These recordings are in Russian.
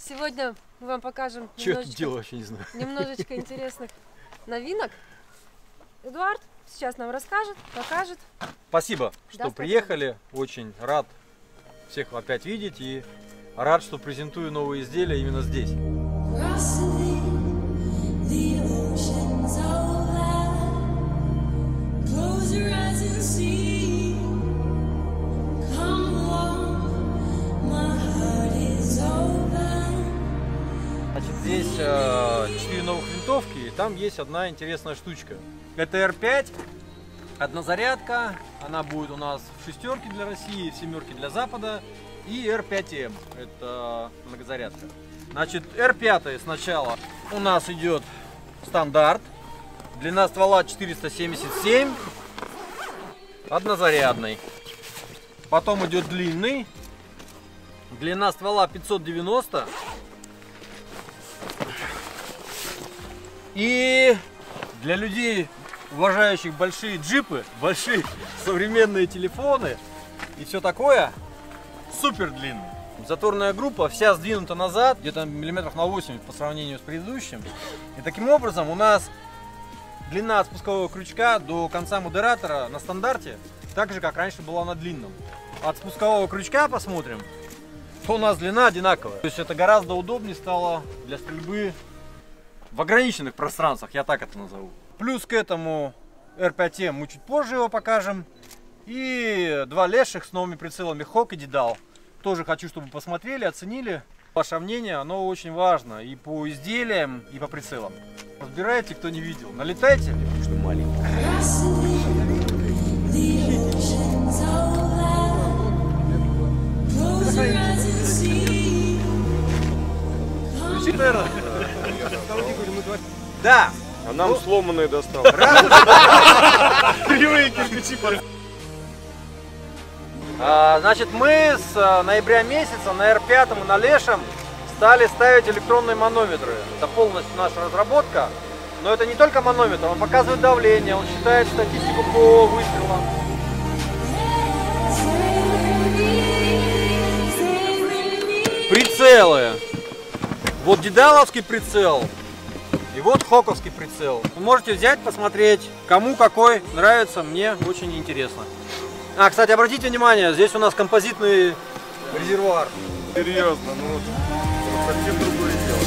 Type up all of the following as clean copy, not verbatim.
Сегодня мы вам покажем что я тут делаю, вообще не знаю. Немножечко интересных новинок. Эдуард сейчас нам расскажет, покажет. Спасибо, что приехали. Очень рад всех опять видеть и рад, что презентую новые изделия именно здесь. Значит, здесь 4 новых винтовки, и там есть одна интересная штучка. Это R5, однозарядка, она будет у нас в 6-ке для России, в 7-ке для Запада, и R5M, это многозарядка. Значит, R5 сначала у нас идет стандарт, длина ствола 477, однозарядный. Потом идет длинный, длина ствола 590. И для людей, уважающих большие джипы, большие современные телефоны и все такое, супер длинный. Заторная группа вся сдвинута назад, где-то миллиметров на 8 по сравнению с предыдущим. И таким образом у нас длина от спускового крючка до конца модератора на стандарте, так же как раньше была на длинном. От спускового крючка посмотрим, то у нас длина одинаковая. То есть это гораздо удобнее стало для стрельбы в ограниченных пространствах, я так это назову. Плюс к этому R5M мы чуть позже его покажем. И два леших с новыми прицелами Hawk и Dedal. Тоже хочу, чтобы посмотрели, оценили. Ваше мнение, оно очень важно и по изделиям, и по прицелам. Разбирайте, кто не видел. Налетайте, потому что маленький. Да! А нам сломанные достал. Кривые кирпичи. Значит, мы с ноября месяца на R5 и на лешем стали ставить электронные манометры. Это полностью наша разработка. Но это не только манометр, он показывает давление, он считает статистику по выстрелам. Прицелы. Вот дедаловский прицел и вот хоковский прицел. Вы можете взять, посмотреть, кому какой нравится, мне очень интересно. Кстати, обратите внимание, здесь у нас композитный резервуар. Серьезно, ну совсем другое дело.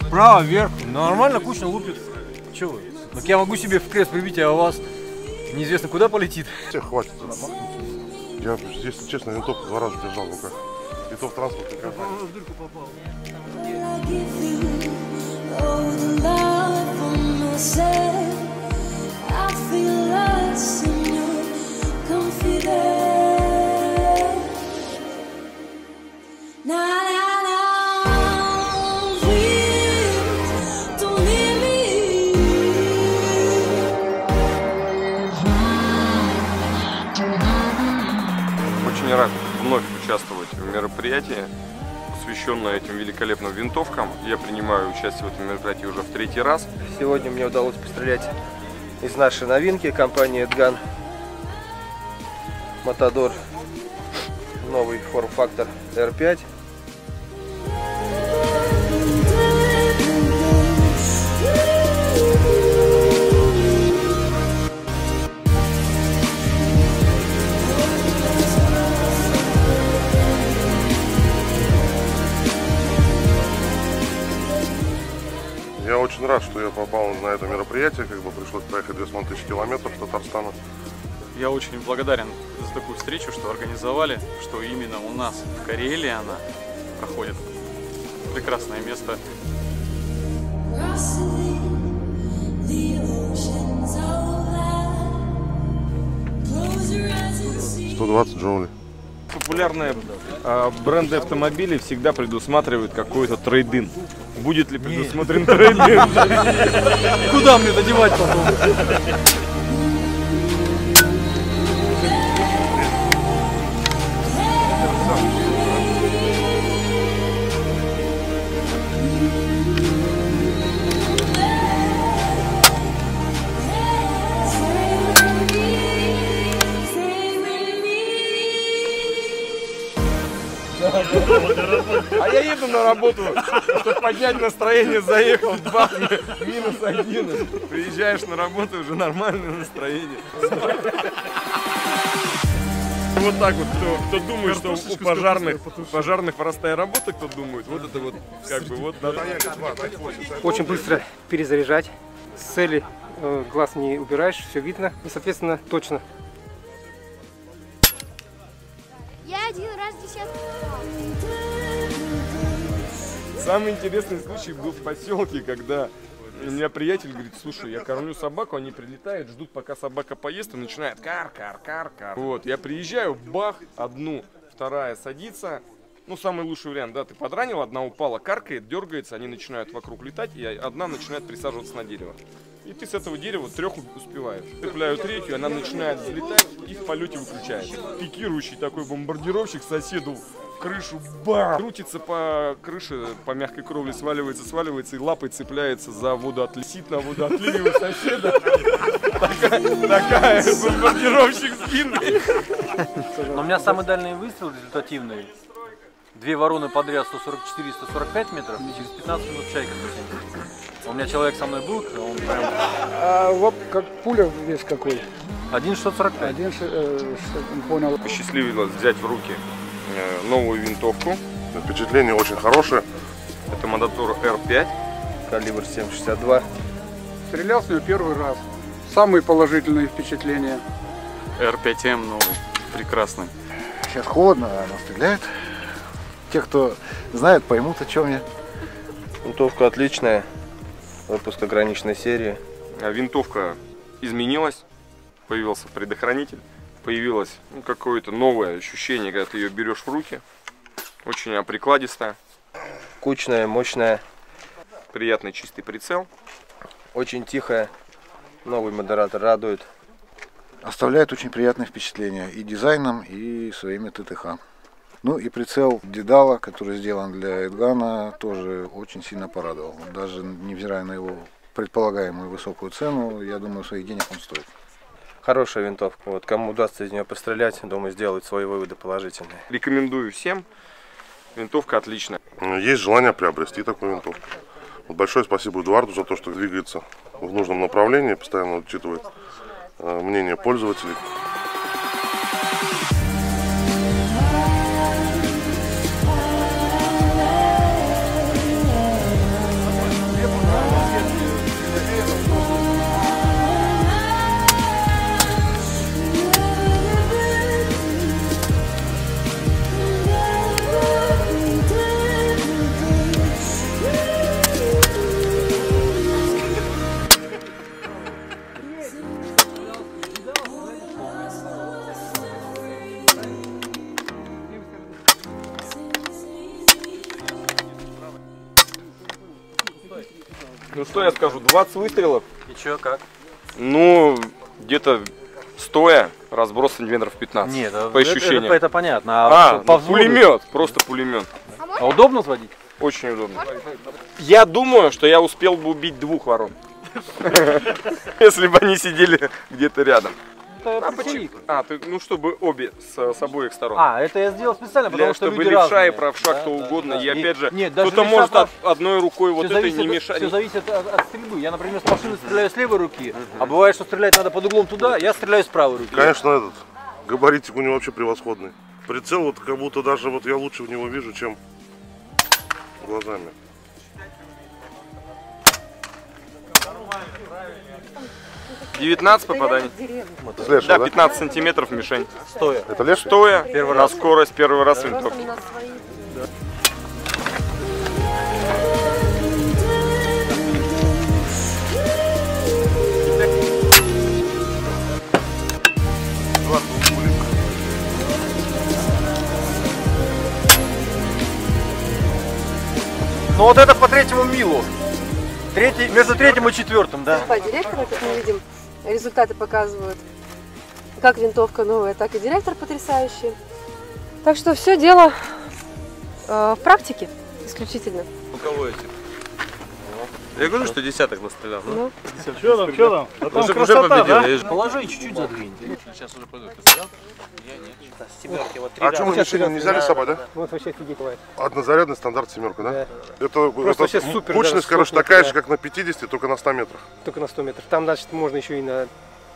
Вправо, вверх, нормально, кучно лупит. Чего вы? Так я могу себе в крест прибить, а у вас неизвестно куда полетит. Всех хватит. Я здесь, честно, винтовку 2 раза держал в руках. И то в транспортной компании. В дырку попал. Очень рад вновь участвовать в мероприятии, посвященное этим великолепным винтовкам. Я принимаю участие в этом мероприятии уже в 3-й раз. Сегодня мне удалось пострелять из нашей новинки компании Edgun Matador, новый форм-фактор R5. Я очень рад, что я попал на это мероприятие, пришлось проехать 2500 километров в Татарстан. Я очень благодарен за такую встречу, что организовали, что именно у нас в Карелии она проходит. Прекрасное место. 120 джоулей. популярные бренды автомобилей всегда предусматривают какой-то трейд-ин. Будет ли предусмотрен трейд-ин? Куда мне додевать потом? А я еду на работу, чтобы поднять настроение, заехал в бах, -1. Приезжаешь на работу, уже нормальное настроение. Вот так вот, кто думает, что у пожарных простая работа, кто думает, вот это вот, как бы, вот. Очень быстро перезаряжать. С цели глаз не убираешь, все видно и, соответственно, точно. Я один раз десятку. Самый интересный случай был в поселке, когда у меня приятель говорит: слушай, я кормлю собаку, они прилетают, ждут, пока собака поест, и начинает кар-кар-кар-кар. Вот, я приезжаю, бах, одну, вторая садится. Ну, самый лучший вариант, да, ты подранил, одна упала, каркает, дергается, они начинают вокруг летать, и одна начинает присаживаться на дерево. И ты с этого дерева 3 успеваешь. Цепляю 3-ю, она начинает взлетать и в полете выключается. Пикирующий такой бомбардировщик соседу в крышу, бам! Крутится по крыше, по мягкой кровле, сваливается и лапой цепляется за водоотлив. Сит на водоотливе у соседа. Такая бомбардировщик с длинной. Но у меня самый дальний выстрел результативный. 2 вороны подряд 144-145 метров, и через 15 минут чайка 170. У меня человек со мной был, он прям... А вот как пуля вес какой? 1,645. Не понял. Посчастливилось взять в руки новую винтовку. Впечатление очень хорошее. Это Мандатор R5. Калибр 7,62. Стрелял с нее первый раз. Самые положительные впечатления. R5M новый, прекрасный. Сейчас холодно, она стреляет. Те, кто знает, поймут, о чем я. Винтовка отличная. Выпуск ограниченной серии. Винтовка изменилась. Появился предохранитель. Появилось какое-то новое ощущение, когда ты ее берешь в руки. Очень прикладистая. Кучная, мощная. Приятный чистый прицел. Очень тихая. Новый модератор радует. Оставляет очень приятное впечатление и дизайном, и своими ТТХ. Ну и прицел Дедала, который сделан для Эдгана, тоже очень сильно порадовал. Даже невзирая на его предполагаемую высокую цену, я думаю, своих денег он стоит. Хорошая винтовка. Вот кому удастся из нее пострелять, думаю, сделают свои выводы положительные. Рекомендую всем. Винтовка отличная. Есть желание приобрести такую винтовку. Вот большое спасибо Эдуарду за то, что двигается в нужном направлении, постоянно учитывает мнение пользователей. Ну что я скажу, 20 выстрелов. И чё, как? Ну, где-то стоя разброс сантиметров 15. Нет, по ощущениям. Это понятно. Ну, пулемет, просто пулемет. А удобно сводить? Очень удобно. Я думаю, что я успел бы убить 2 ворон. Если бы они сидели где-то рядом. Ну чтобы обе с обоих сторон. Это я сделал специально, потому что чтобы люди левша разные. и правша, кто угодно. И опять же, даже кто-то левша, может одной рукой вот этой не мешать. Все зависит от стрельбы. Я, например, с машины стреляю с левой руки, а бывает, что стрелять надо под углом туда, я стреляю с правой руки. Конечно, этот габаритик у него вообще превосходный. Прицел вот как будто даже вот я лучше в него вижу, чем глазами. — 19 попаданий. Леший, да, 15 сантиметров мишень. Стоя. Это леший? Стоя, на скорость, первый раз винтовки. Ну вот это по третьему милу. Между третьим и четвертым, да. По директору, как мы видим, результаты показывают. Как винтовка новая, так и директор потрясающий. Так что все дело в практике исключительно. У кого эти? Я говорю, что десяток настрелял. Ну. Что там? А там Уже красота, да? победил. Положи чуть-чуть задвинь. Сейчас уже пойду. Ты взял? Я нет. А что мы решили, нельзя рисовать, да? Вот вообще офигеть бывает. Однозарядный стандарт семерка, да? Да. Это вообще супер, мощность, даже короче, сотня, такая да. же, как на 50, только на 100 метрах. Только на 100 метров. Там, значит, можно еще и на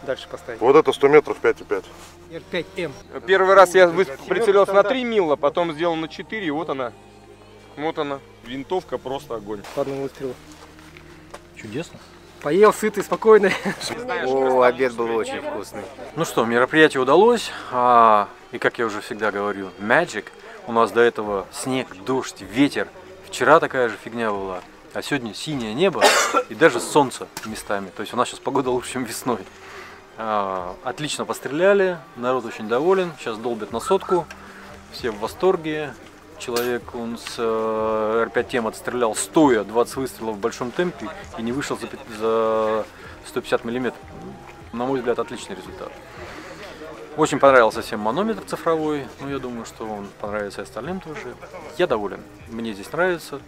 дальше поставить. Вот это 100 метров 5,5. R5M. Первый раз я прицелился на 3 милла, потом сделал на 4, и вот она. Вот она. Винтовка просто огонь. По одному выстрелу. Чудесно. Поел, сытый, спокойный. О, обед был очень вкусный. Ну что, мероприятие удалось. И как я уже всегда говорю, magic. У нас до этого снег, дождь, ветер. Вчера такая же фигня была. А сегодня синее небо и даже солнце местами. То есть у нас сейчас погода лучше, чем весной. Отлично постреляли, народ очень доволен. Сейчас долбят на сотку. Все в восторге. Человек, он с R5M отстрелял стоя 20 выстрелов в большом темпе и не вышел за 150 миллиметров. На мой взгляд, отличный результат. Очень понравился всем манометр цифровой. Ну, я думаю, что он понравится и остальным тоже. Я доволен. Мне здесь нравится.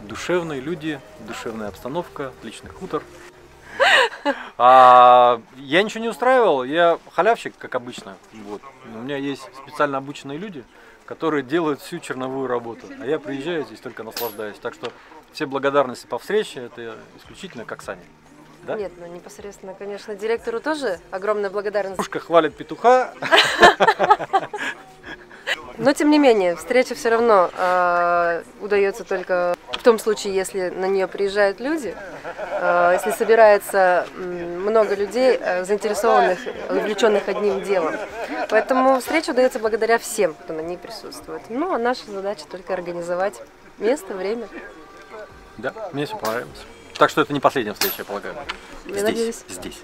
Душевные люди, душевная обстановка, отличный хутор. Я ничего не устраивал, я халявщик, как обычно. Вот. У меня есть специально обученные люди, которые делают всю черновую работу. А я приезжаю здесь, только наслаждаюсь. Так что все благодарности по встрече, это исключительно к Оксане. Да? Нет, ну непосредственно, конечно, директору тоже огромная благодарность. Пушка хвалит петуха. Но тем не менее, встреча все равно удается только в том случае, если на нее приезжают люди, если собирается много людей, заинтересованных, увлеченных одним делом. Поэтому встреча удается благодаря всем, кто на ней присутствует. Ну, а наша задача только организовать место, время. Да, мне все понравилось. Так что это не последняя встреча, я полагаю. Я надеюсь. Здесь.